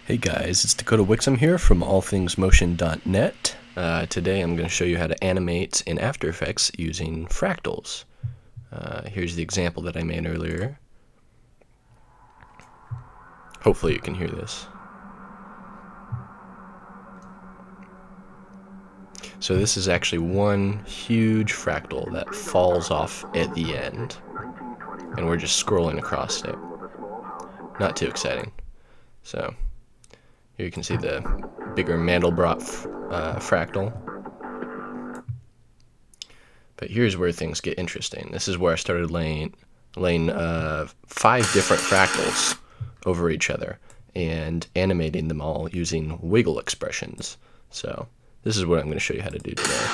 Hey guys, it's Dakota Wixom here from allthingsmotion.net. Today I'm going to show you how to animate in After Effects using fractals. Here's the example that I made earlier. Hopefully you can hear this. So this is actually one huge fractal that falls off at the end, and we're just scrolling across it. Not too exciting. So here you can see the bigger Mandelbrot fractal. But here's where things get interesting. This is where I started laying 5 different fractals over each other and animating them all using wiggle expressions. So this is what I'm going to show you how to do today.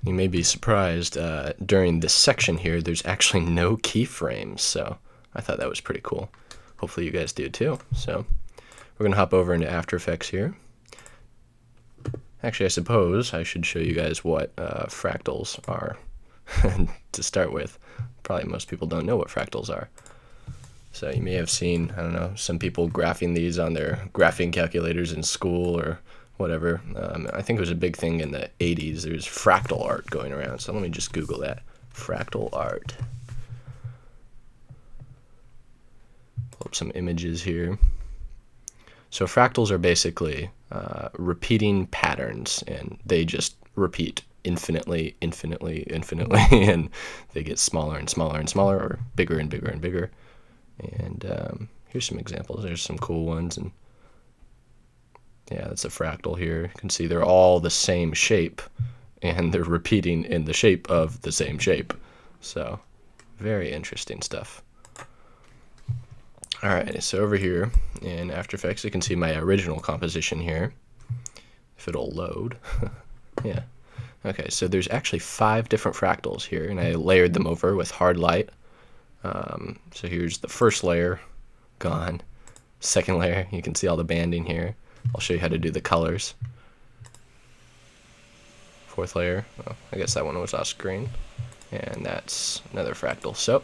You may be surprised, during this section here, there's actually no keyframes, so I thought that was pretty cool. Hopefully you guys do too. So we're going to hop over into After Effects here. Actually, I suppose I should show you guys what fractals are to start with. Probably most people don't know what fractals are. So you may have seen, I don't know, some people graphing these on their graphing calculators in school or whatever. I think it was a big thing in the 80s. There's fractal art going around. So let me just Google that. Fractal art. Pull up some images here. So fractals are basically repeating patterns, and they just repeat infinitely, and they get smaller and smaller and smaller, or bigger and bigger and bigger. And here's some examples. There's some cool ones, and yeah, that's a fractal here. You can see they're all the same shape, and they're repeating in the shape of the same shape. So very interesting stuff. Alright, so over here in After Effects, you can see my original composition here, if it'll load. Yeah. Okay, so there's actually 5 different fractals here, and I layered them over with hard light. So here's the first layer, gone. Second layer, you can see all the banding here. I'll show you how to do the colors. Fourth layer, well, I guess that one was off screen. And that's another fractal. So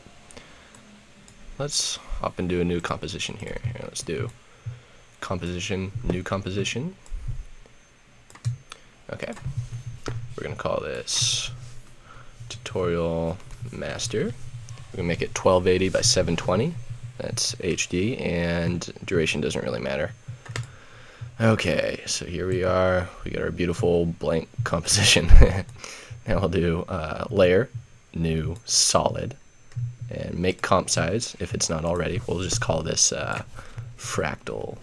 let's hop into a new composition here. Let's do composition, new composition. Okay, we're going to call this tutorial master. We're going to make it 1280 by 720. That's HD, and duration doesn't really matter. Okay, so here we are. We got our beautiful blank composition. Now we'll do layer, new, solid, and make comp size if it's not already. We'll just call this fractal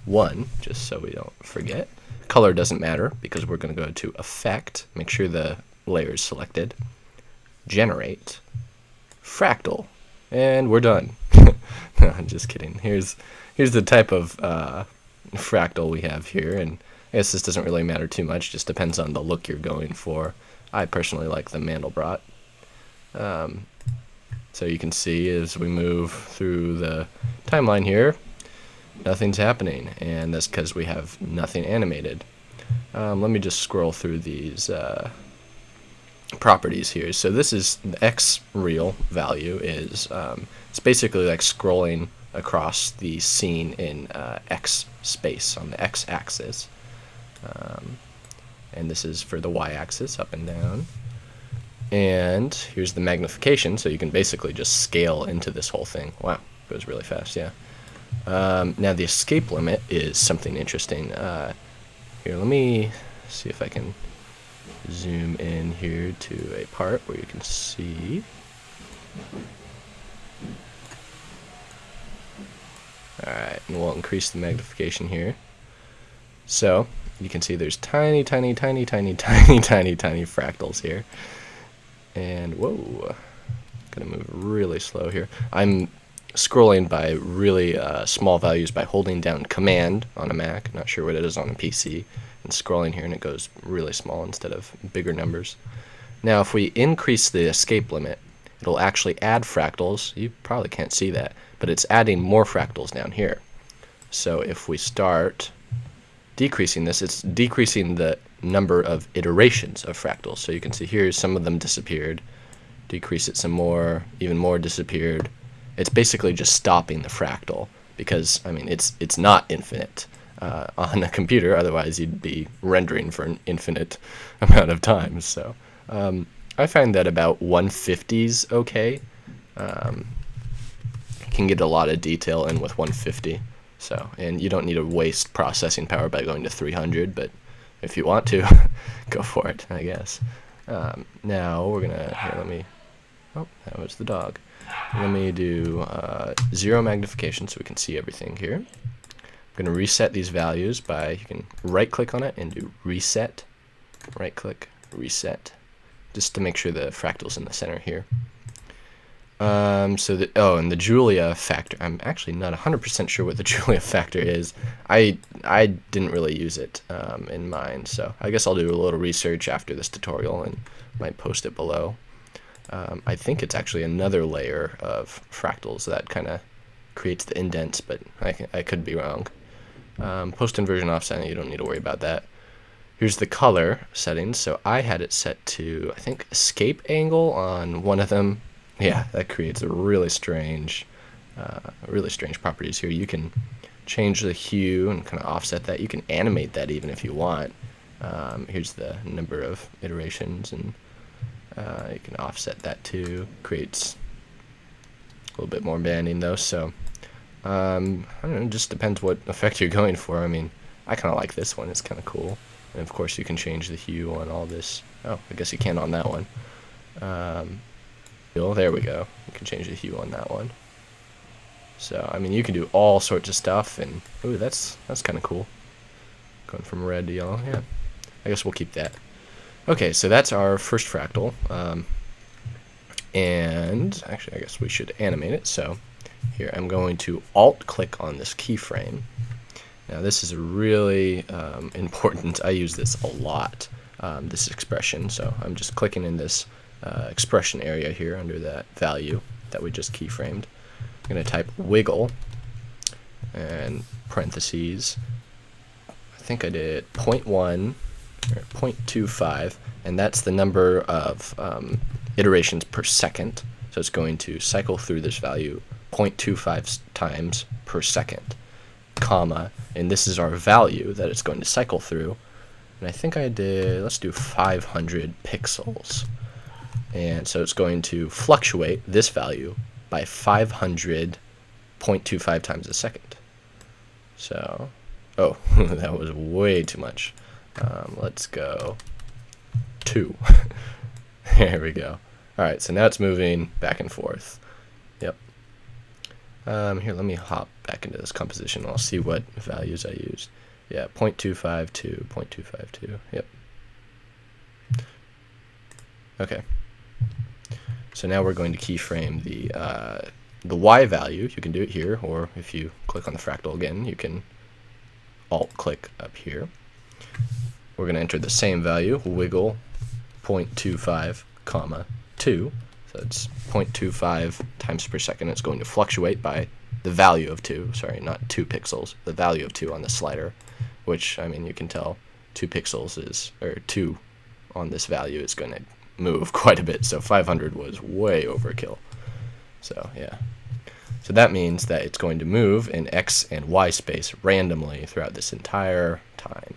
1, just so we don't forget. Color doesn't matter because we're going to go to Effect, make sure the layer is selected, Generate, Fractal, and we're done. No, I'm just kidding. Here's the type of fractal we have here, and I guess this doesn't really matter too much, just depends on the look you're going for. I personally like the Mandelbrot. So you can see as we move through the timeline here, nothing's happening, and that's because we have nothing animated. Let me just scroll through these properties here. So this is the X real value is it's basically like scrolling across the scene in X space on the X axis, and this is for the Y axis, up and down. And here's the magnification, so you can basically just scale into this whole thing. Wow, goes really fast, yeah. Now the escape limit is something interesting. Here, let me see if I can zoom in here to a part where you can see. Alright, and we'll increase the magnification here. So, you can see there's tiny fractals here. And, whoa, gonna move really slow here. I'm scrolling by really small values by holding down Command on a Mac, not sure what it is on a PC, and scrolling here, and it goes really small instead of bigger numbers. Now, if we increase the escape limit, it'll actually add fractals. You probably can't see that, but it's adding more fractals down here. So if we start decreasing this, it's decreasing the number of iterations of fractals. So you can see here some of them disappeared. decrease it some more, even more disappeared. It's basically just stopping the fractal, because I mean it's not infinite on a computer, otherwise you'd be rendering for an infinite amount of time. So I find that about 150 is okay. Can get a lot of detail in with 150. So, and you don't need to waste processing power by going to 300, but if you want to, go for it, I guess. Now we're gonna, here, let me, oh, that was the dog. Let me do 0 magnification so we can see everything here. I'm gonna reset these values by, you can right click on it and do reset, right click, reset, just to make sure the fractal's in the center here. So and the Julia factor, I'm actually not 100% sure what the Julia factor is. I didn't really use it in mine, so I guess I'll do a little research after this tutorial and might post it below. I think it's actually another layer of fractals that kind of creates the indents, but I could be wrong. Post inversion offset, you don't need to worry about that. Here's the color settings. So I had it set to, I think, escape angle on one of them. Yeah, that creates a really strange properties here. You can change the hue and kind of offset that. You can animate that even if you want. Here's the number of iterations, and you can offset that too. Creates a little bit more banding though. So I don't know, it just depends what effect you're going for. I mean, I kind of like this one. It's kind of cool. And of course, you can change the hue on all this. Oh, I guess you can on that one. There we go. You can change the hue on that one. So, I mean, you can do all sorts of stuff, and ooh, that's kind of cool. Going from red to yellow, yeah. I guess we'll keep that. Okay, so that's our first fractal. And actually, I guess we should animate it. So here, I'm going to Alt-click on this keyframe. Now, this is really important. I use this a lot, this expression. So I'm just clicking in this expression area here under that value that we just keyframed. I'm going to type wiggle and parentheses. I think I did 0.1 or 0.25, and that's the number of iterations per second. So it's going to cycle through this value 0.25 times per second, comma, and this is our value that it's going to cycle through. And I think I did, let's do 500 pixels. And so it's going to fluctuate this value by 500.25 times a second. So, oh, that was way too much. Let's go 2. There we go. All right, so now it's moving back and forth. Yep. Here, let me hop back into this composition. And I'll see what values I used. Yeah, 0.252, 0.252. Yep. Okay. So now we're going to keyframe the Y value. You can do it here, or if you click on the fractal again, you can Alt-click up here. We're going to enter the same value, wiggle 0.25, comma 2. So it's 0.25 times per second. It's going to fluctuate by the value of 2. Sorry, not 2 pixels. The value of 2 on the slider, which, I mean, you can tell 2 pixels is, or 2 on this value is going to move quite a bit, so 500 was way overkill. So yeah, so that means that it's going to move in X and Y space randomly throughout this entire time.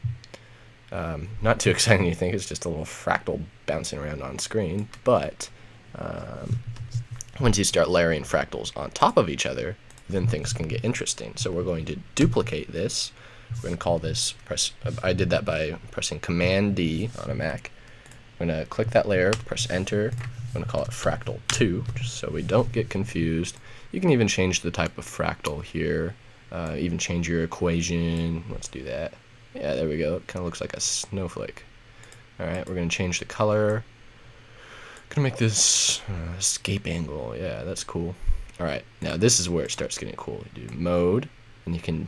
Not too exciting, you think. It's just a little fractal bouncing around on screen, but once you start layering fractals on top of each other, then things can get interesting. So we're going to duplicate this. We're going to call this, I did that by pressing Command D on a Mac. I'm going to click that layer, press enter. I'm going to call it fractal 2, just so we don't get confused. You can even change the type of fractal here, even change your equation. Let's do that. Yeah, there we go. It kind of looks like a snowflake. Alright, we're going to change the color. Going to make this escape angle. Yeah, that's cool. Alright, now this is where it starts getting cool. You do mode, and you can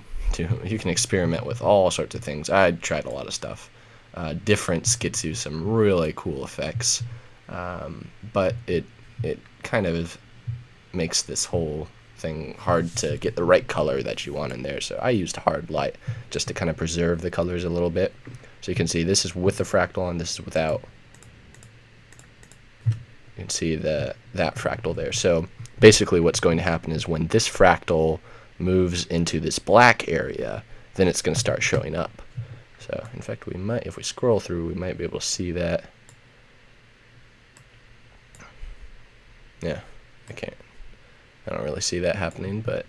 experiment with all sorts of things. I tried a lot of stuff. Difference gets you some really cool effects, but it kind of makes this whole thing hard to get the right color that you want in there. So I used hard light just to kind of preserve the colors a little bit. So you can see this is with the fractal and this is without. You can see that fractal there. So basically what's going to happen is when this fractal moves into this black area, then it's going to start showing up. So in fact, we might, if we scroll through, we might be able to see that. Yeah, I don't really see that happening, but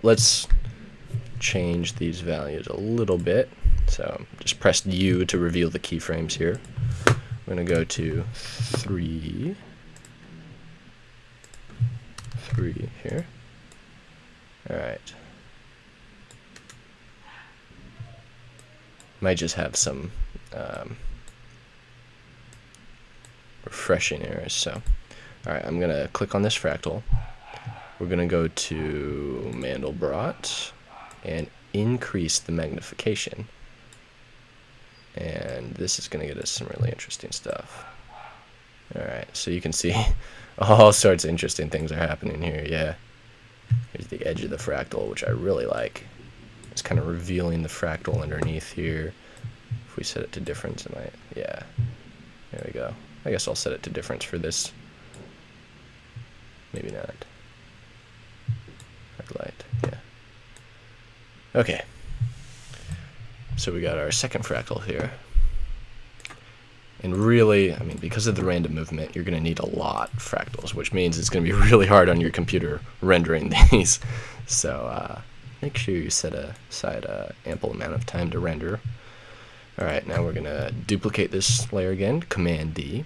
let's change these values a little bit. So just press U to reveal the keyframes here. We're going to go to 3 here. Alright. Might just have some refreshing errors. So, alright, I'm going to click on this fractal. We're going to go to Mandelbrot and increase the magnification. And this is going to get us some really interesting stuff. Alright, so you can see all sorts of interesting things are happening here. Yeah. Here's the edge of the fractal, which I really like. It's kind of revealing the fractal underneath here. If we set it to difference, it might, yeah. There we go. I guess I'll set it to difference for this. Maybe not. Red light, yeah. Okay. So we got our second fractal here. And really, I mean, because of the random movement, you're going to need a lot of fractals, which means it's going to be really hard on your computer rendering these. So make sure you set aside an ample amount of time to render. Alright, now we're going to duplicate this layer again, Command D.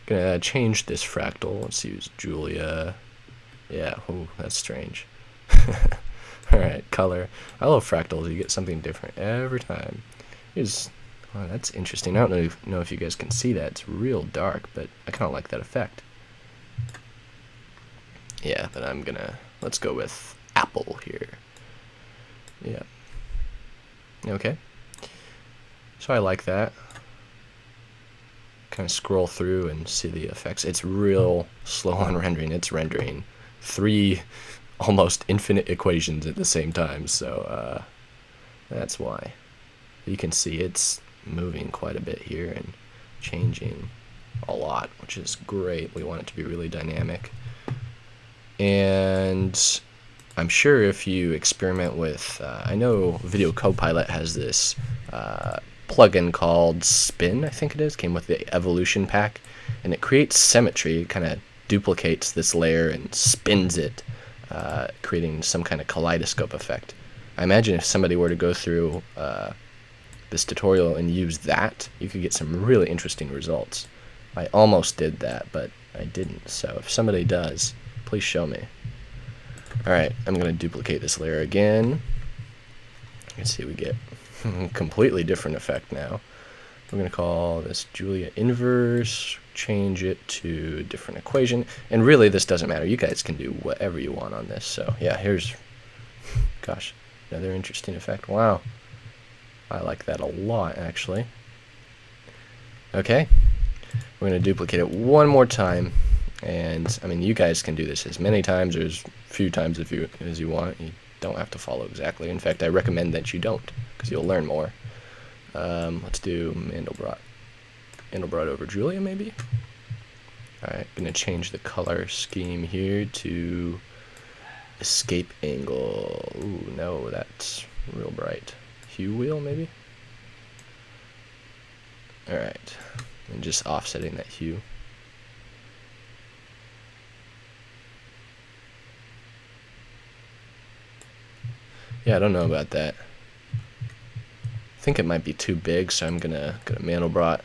Going to change this fractal. Let's use Julia. Yeah, oh, that's strange. Alright, color. I love fractals. You get something different every time. Oh, that's interesting. I don't know if you guys can see that. It's real dark, but I kind of like that effect. Yeah, but let's go with apple here. Yeah. Okay. So I like that. Kind of scroll through and see the effects. It's real slow on rendering. It's rendering 3 almost infinite equations at the same time, so that's why. You can see it's moving quite a bit here and changing a lot, which is great. We want it to be really dynamic. And I'm sure if you experiment with, I know Video Copilot has this plugin called Spin, I think it is, came with the Evolution pack, and it creates symmetry. It kind of duplicates this layer and spins it, creating some kind of kaleidoscope effect. I imagine if somebody were to go through this tutorial and use that, you could get some really interesting results. I almost did that, but I didn't. So if somebody does, please show me. Alright, I'm going to duplicate this layer again. You can see we get a completely different effect now. We're going to call this Julia inverse, change it to a different equation, and really this doesn't matter. You guys can do whatever you want on this. So yeah, here's, gosh, another interesting effect. Wow. I like that a lot, actually. Okay, we're going to duplicate it one more time, and I mean, you guys can do this as many times or as few times as you want. You don't have to follow exactly. In fact, I recommend that you don't, because you'll learn more. Let's do Mandelbrot over Julia, maybe. All right, going to change the color scheme here to escape angle. Ooh, no, that's real bright. Hue wheel, maybe? Alright, and just offsetting that hue. Yeah, I don't know about that. I think it might be too big, so I'm gonna go to Mandelbrot.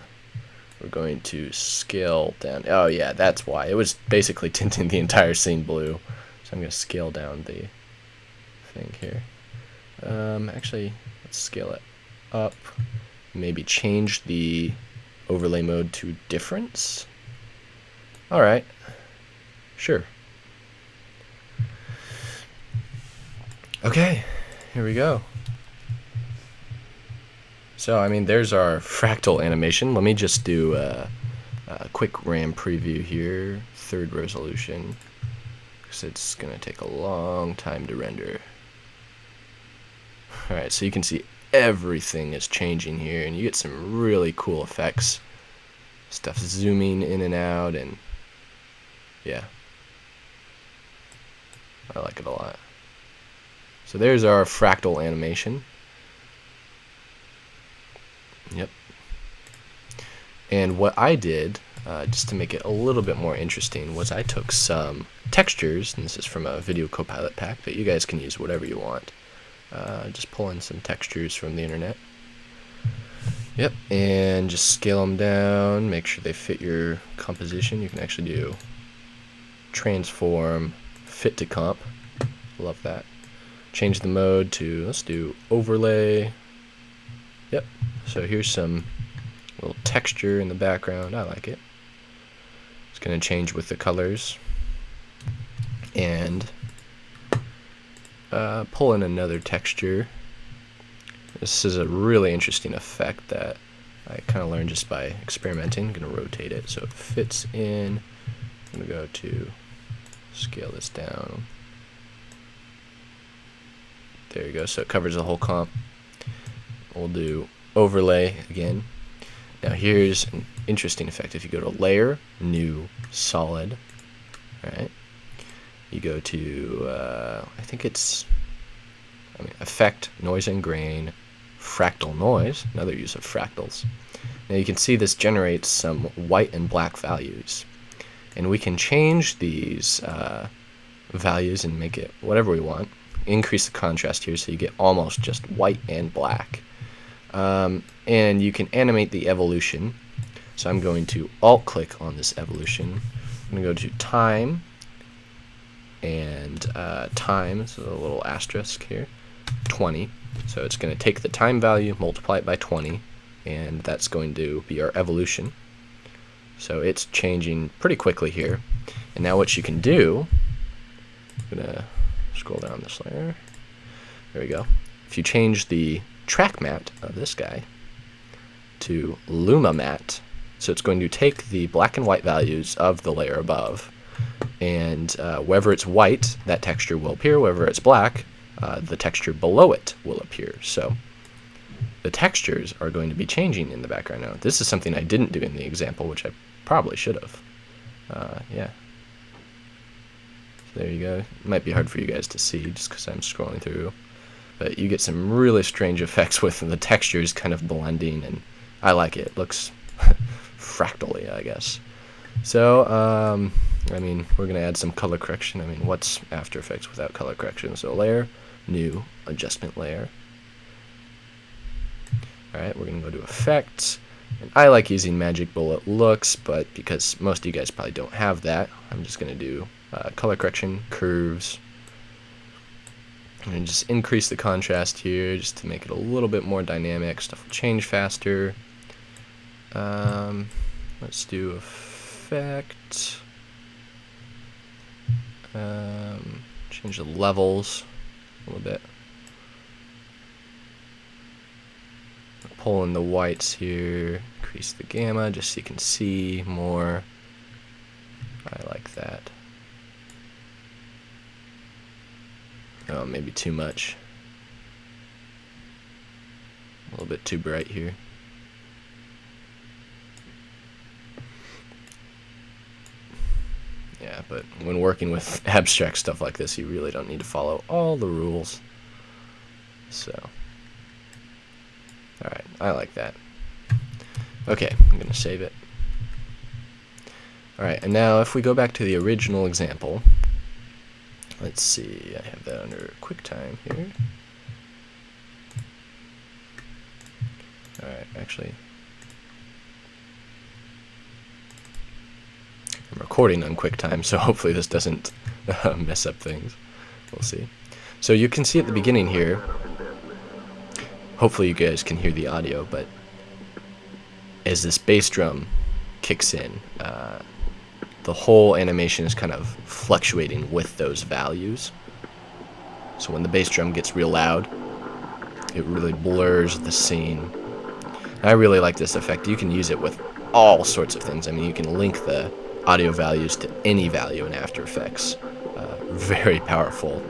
We're going to scale down. Oh yeah, that's why. It was basically tinting the entire scene blue. So I'm gonna scale down the thing here. Actually, let's scale it up. Maybe change the overlay mode to difference. Alright. Sure. Okay, here we go. So, I mean, there's our fractal animation. Let me just do a quick RAM preview here. 3rd resolution. Because it's going to take a long time to render. Alright, so you can see everything is changing here, and you get some really cool effects. Stuff zooming in and out, and Yeah, I like it a lot. So there's our fractal animation. Yep. And what I did, just to make it a little bit more interesting, was I took some textures, and this is from a Video Copilot pack, but you guys can use whatever you want. Just pull in some textures from the internet. Yep, and just scale them down, make sure they fit your composition. You can actually do transform, fit to comp. Love that. Change the mode to, let's do overlay. Yep, so here's some little texture in the background. I like it. It's going to change with the colors. And pull in another texture. This is a really interesting effect that I kind of learned just by experimenting. I'm going to rotate it so it fits in. I'm going to go to scale this down. There you go. So it covers the whole comp. We'll do overlay again. Now here's an interesting effect. If you go to layer, new, solid, alright, you go to, I think it's, effect, noise and grain, fractal noise, another use of fractals. Now you can see this generates some white and black values. And we can change these values and make it whatever we want. Increase the contrast here so you get almost just white and black. And you can animate the evolution. So I'm going to alt-click on this evolution. I'm going to go to time, and time, so a little asterisk here, 20. So it's going to take the time value, multiply it by 20, and that's going to be our evolution. So it's changing pretty quickly here. And now what you can do, I'm going to scroll down this layer. There we go. If you change the track matte of this guy to Luma matte, so it's going to take the black and white values of the layer above, and wherever it's white, that texture will appear. Wherever it's black, the texture below it will appear. So the textures are going to be changing in the background now. This is something I didn't do in the example, which I probably should have. Yeah. So there you go. It might be hard for you guys to see just because I'm scrolling through. But you get some really strange effects with the textures kind of blending, and I like it. It looks fractally, I guess. So, we're going to add some color correction. What's After Effects without color correction? So layer, new, adjustment layer. Alright, we're going to go to Effects. And I like using Magic Bullet Looks, but because most of you guys probably don't have that, I'm just going to do color correction, curves. And just increase the contrast here just to make it a little bit more dynamic. Stuff will change faster. Let's do effect. Change the levels a little bit. Pull in the whites here. Increase the gamma just so you can see more. I like that. Oh, maybe too much. A little bit too bright here. Yeah, but when working with abstract stuff like this, you really don't need to follow all the rules. So, alright, I like that. Okay, I'm going to save it. Alright, and now if we go back to the original example, let's see, I have that under QuickTime here. Alright, actually, I'm recording on QuickTime, so hopefully this doesn't mess up things. We'll see. So you can see at the beginning here, hopefully you guys can hear the audio, but as this bass drum kicks in, the whole animation is kind of fluctuating with those values. So when the bass drum gets real loud, it really blurs the scene. And I really like this effect. You can use it with all sorts of things. You can link the audio values to any value in After Effects. Very powerful,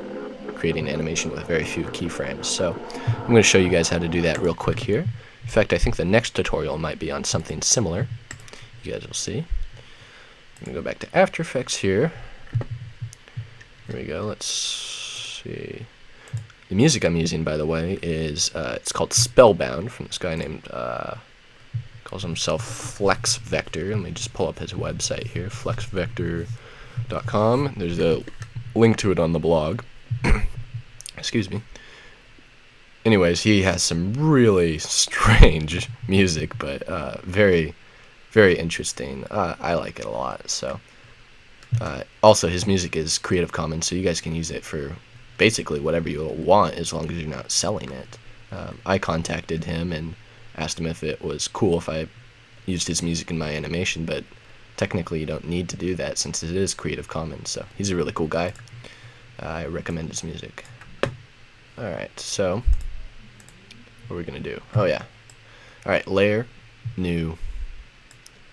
creating animation with very few keyframes. So I'm going to show you guys how to do that real quick here. In fact, I think the next tutorial might be on something similar. You guys will see. I'm gonna go back to After Effects here. Here we go. Let's see. The music I'm using, by the way, is it's called Spellbound from this guy named calls himself Flex Vector. Let me just pull up his website here, flexvector.com. There's a link to it on the blog. Excuse me. Anyways, he has some really strange music, but very, very interesting. I like it a lot. So, also his music is Creative Commons, so you guys can use it for basically whatever you want as long as you're not selling it. I contacted him and asked him if it was cool if I used his music in my animation, but technically you don't need to do that since it is Creative Commons. So he's a really cool guy. I recommend his music. Alright, so what are we going to do? Oh yeah. Alright, layer, new,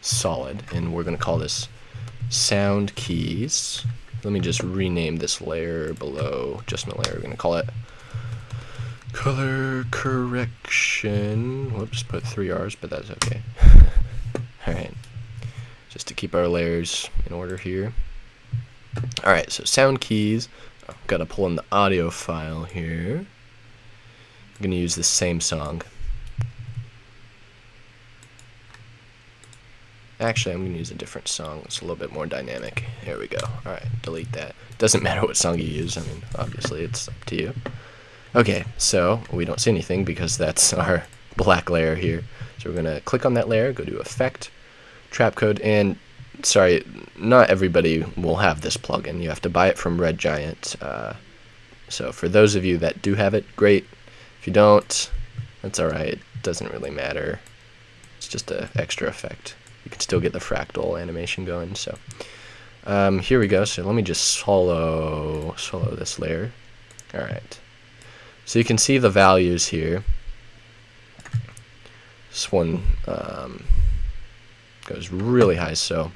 solid, and we're going to call this sound keys. Let me just rename this layer below adjustment layer. We're going to call it color correction. Whoops, put 3 R's, but that's okay. Alright, just to keep our layers in order here. Alright, so sound keys. I've got to pull in the audio file here. I'm going to use the same song. Actually, I'm going to use a different song. It's a little bit more dynamic. Here we go. Alright, delete that. Doesn't matter what song you use. I mean, obviously, it's up to you. Okay, so we don't see anything because that's our black layer here. So we're going to click on that layer, go to Effect, Trap Code, and sorry, not everybody will have this plugin. You have to buy it from Red Giant. So for those of you that do have it, great. If you don't, that's alright. It doesn't really matter. It's just an extra effect. You can still get the fractal animation going. So here we go. So let me just solo this layer. Alright. So you can see the values here. This one goes really high, so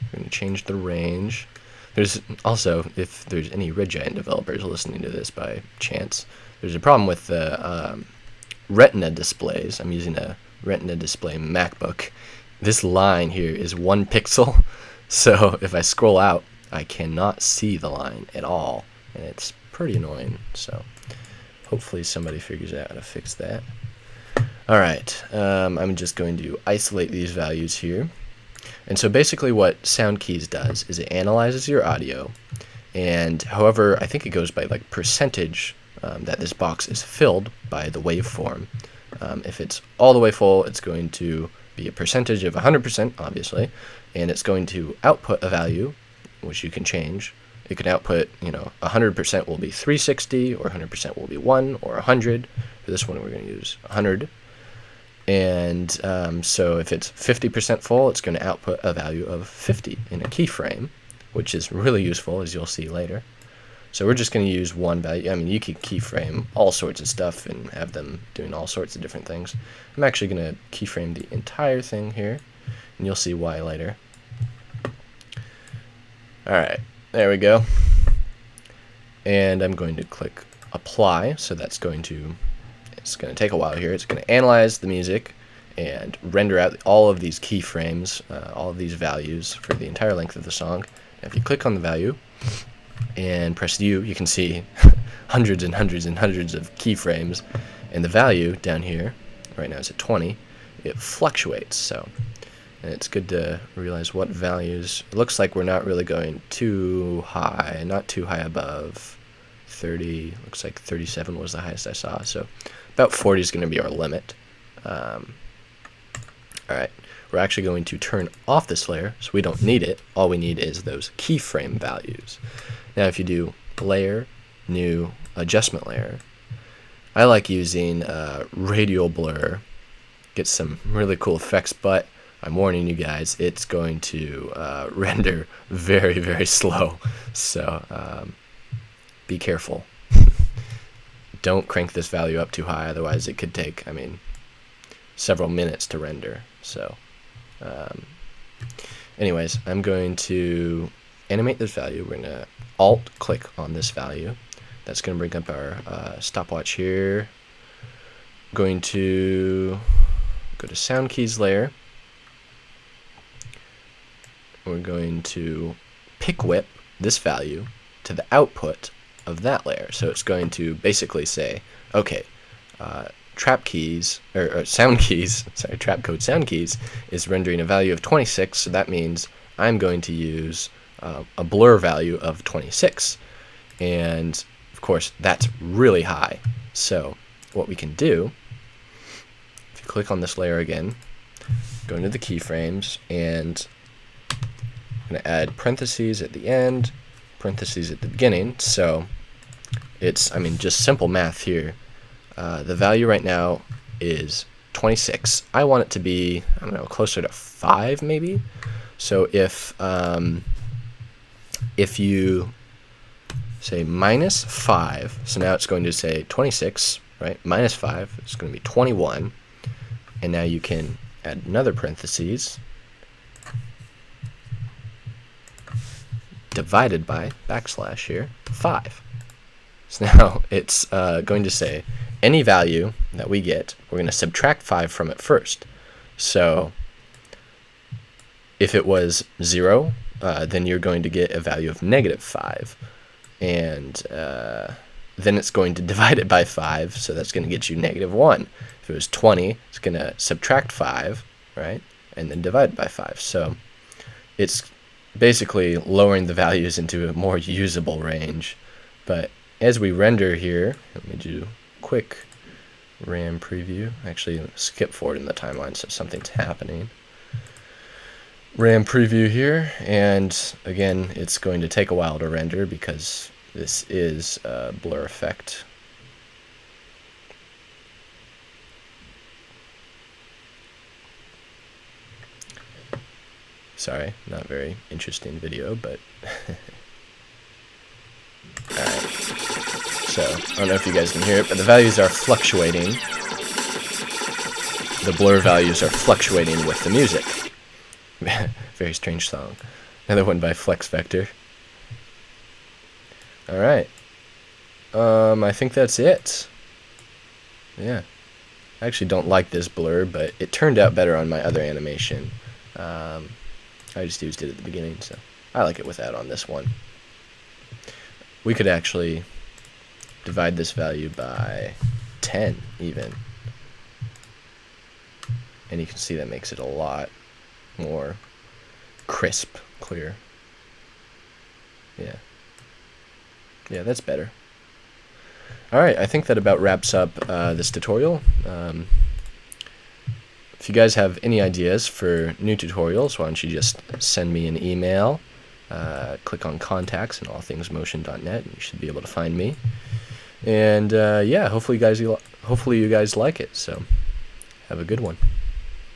we're going to change the range. There's also, if there's any Red Giant developers listening to this by chance, there's a problem with the Retina displays. I'm using a Retina display MacBook. This line here is 1 pixel, so if I scroll out, I cannot see the line at all, and it's pretty annoying. So hopefully somebody figures out how to fix that. Alright, I'm just going to isolate these values here. And so basically what Sound Keys does is it analyzes your audio, and however, I think it goes by like percentage that this box is filled by the waveform. If it's all the way full, it's going to be a percentage of 100%, obviously, and it's going to output a value, which you can change. It can output, 100% will be 360, or 100% will be 1, or 100. For this one, we're going to use 100. And so if it's 50% full, it's going to output a value of 50 in a keyframe, which is really useful, as you'll see later. So we're just going to use one value. I mean, you can keyframe all sorts of stuff and have them doing all sorts of different things. I'm actually going to keyframe the entire thing here, and you'll see why later. Alright, there we go. And I'm going to click Apply, so that's going to... It's going to take a while here. It's going to analyze the music and render out all of these keyframes, all of these values for the entire length of the song. And if you click on the value and press U, you can see hundreds and hundreds and hundreds of keyframes. And the value down here, right now it's at 20, it fluctuates. So, and it's good to realize what values. It looks like we're not really going too high, not too high above 30. Looks like 37 was the highest I saw. So about 40 is going to be our limit. Alright, we're actually going to turn off this layer, so we don't need it. All we need is those keyframe values. Now if you do layer, new, adjustment layer, I like using radial blur. Get some really cool effects, but I'm warning you guys, it's going to render very, very slow. So be careful. Don't crank this value up too high, otherwise it could take, several minutes to render. So, anyways, I'm going to animate this value. We're going to Alt-click on this value. That's going to bring up our stopwatch here. I'm going to go to Sound Keys layer. we're going to pick whip this value to the output of that layer. So it's going to basically say, okay, trap keys, or sound keys, sorry, trap code sound keys is rendering a value of 26, so that means I'm going to use a blur value of 26. And of course, that's really high. So what we can do, if you click on this layer again, go into the keyframes, and I'm going to add parentheses at the end, parentheses at the beginning. So it's, I mean, just simple math here. The value right now is 26. I want it to be, I don't know, closer to 5 maybe. So if you say minus 5, so now it's going to say 26, right? Minus 5, it's going to be 21. And now you can add another parentheses, divided by backslash here, 5. So now it's going to say any value that we get, we're going to subtract 5 from it first. So if it was 0, then you're going to get a value of negative 5. And then it's going to divide it by 5, so that's going to get you negative 1. If it was 20, it's going to subtract 5, right, and then divide it by 5. So it's basically lowering the values into a more usable range. But as we render here, let me do a quick RAM preview. Actually, skip forward in the timeline so something's happening. RAM preview here, and again, it's going to take a while to render because this is a blur effect. Sorry, not very interesting video, but alright. So, I don't know if you guys can hear it, but the values are fluctuating. The blur values are fluctuating with the music. Very strange song. Another one by Flex Vector. Alright. I think that's it. Yeah. I actually don't like this blur, but it turned out better on my other animation. I just used it at the beginning, so I like it without on this one. We could actually divide this value by 10 even. And you can see that makes it a lot more crisp, clear. Yeah. Yeah, that's better. Alright, I think that about wraps up this tutorial. If you guys have any ideas for new tutorials, why don't you just send me an email, click on contacts and allthingsmotion.net, and you should be able to find me. And yeah, hopefully you guys like it. So have a good one.